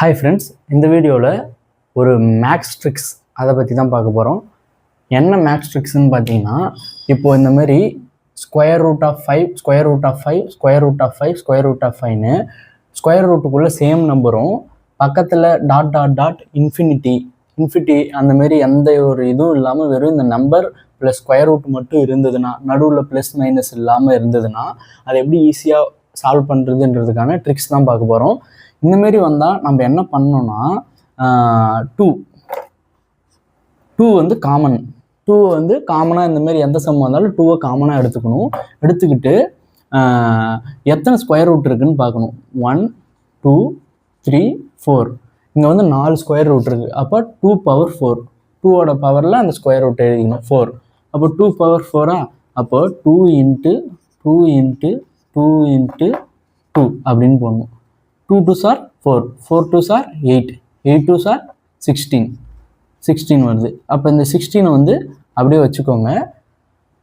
Hi friends, இந்த வீடியோவில் ஒரு மேக்ஸ் ட்ரிக்ஸ் அதை பற்றி தான் பார்க்க போகிறோம். என்ன மேக்ஸ் ட்ரிக்ஸ்ன்னு பார்த்தீங்கன்னா, இப்போது இந்த மாதிரி square root of 5 square root of 5 square root of 5 square root of 5ன்னு ஸ்கொயர் ரூட்டுக்குள்ளே சேம் நம்பரும் பக்கத்தில் டாட் டாட் டாட் இன்ஃபினிட்டி அந்த மாதிரி எந்த ஒரு இதுவும் இல்லாமல் வெறும் இந்த நம்பர் ப்ளஸ் ஸ்கொயர் ரூட் மட்டும் இருந்ததுன்னா, நடுவில் ப்ளஸ் மைனஸ் இல்லாமல் இருந்ததுன்னா அதை எப்படி ஈஸியாக சால்வ் பண்ணுறதுன்றதுக்கான ட்ரிக்ஸ் தான் பார்க்க போகிறோம். இந்தமாரி வந்தால் நம்ம என்ன பண்ணோம்னா, டூ வந்து காமன், டூவை வந்து காமனாக இந்தமாரி எந்த சம் வந்தாலும் டூவை காமனாக எடுத்துக்கணும். எடுத்துக்கிட்டு எத்தனை ஸ்கொயர் ரூட் இருக்குதுன்னு பார்க்கணும். 1 2 3 4 இங்கே வந்து 4 ஸ்கொயர் ரூட் இருக்குது. அப்போ 2 பவர் 4, 2ஓட பவரில் அந்த ஸ்கொயர் ரூட் எழுதிக்கணும் 4. அப்போ 2 பவர் 4 அப்போ 2 × 2 × 2 × 2 அப்படின்னு போடணும். 2 2s are 4, 4 2s are 8, 8 2s are 16 வருது. அப்போ இந்த 16 வந்து அப்படியே வச்சுக்கோங்க.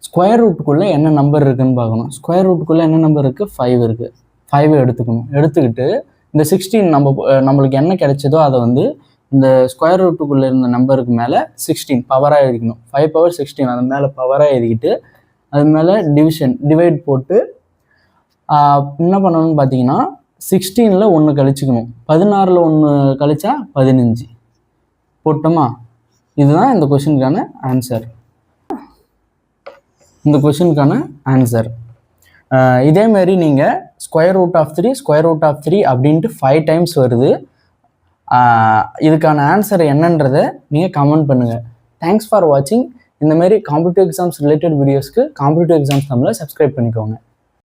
ஸ்கொயர் ரூட்டுக்குள்ளே என்ன நம்பர் இருக்குதுன்னு பார்க்கணும். ஸ்கொயர் ரூட்டுக்குள்ளே என்ன நம்பர் இருக்குது? 5 இருக்குது. 5 எடுத்துக்கணும். எடுத்துக்கிட்டு இந்த 16 நம்மளுக்கு என்ன கிடைச்சதோ அதை வந்து இந்த ஸ்கொயர் ரூட்டுக்குள்ளே இருந்த நம்பருக்கு மேலே 16 பவராக எழுதிக்கணும். 5 பவர் 16 அது மேலே பவராக எழுதிக்கிட்டு அது மேலே டிவைட் போட்டு என்ன பண்ணணும்னு பார்த்தீங்கன்னா, 16ல் 1 கழிச்சுக்கணும். 16ல் 1 கழிச்சா 15 போட்டோமா? இதுதான் இந்த கொஷினுக்கான ஆன்சர். இதேமாரி நீங்கள் ஸ்கொயர் ரூட் ஆஃப் 3 அப்படின்ட்டு 5 டைம்ஸ் வருது. இதுக்கான ஆன்சர் என்னன்றதை நீங்கள் கமெண்ட் பண்ணுங்கள். தேங்க்ஸ் ஃபார் வாட்சிங். இந்தமாரி காம்படிட்டிவ் எக்ஸாம்ஸ் ரிலேட்டட் வீடியோஸ்க்கு காம்படிட்டிவ் எக்ஸாம்ஸ் தமிழை சப்ஸ்கிரைப் பண்ணிக்கோங்க.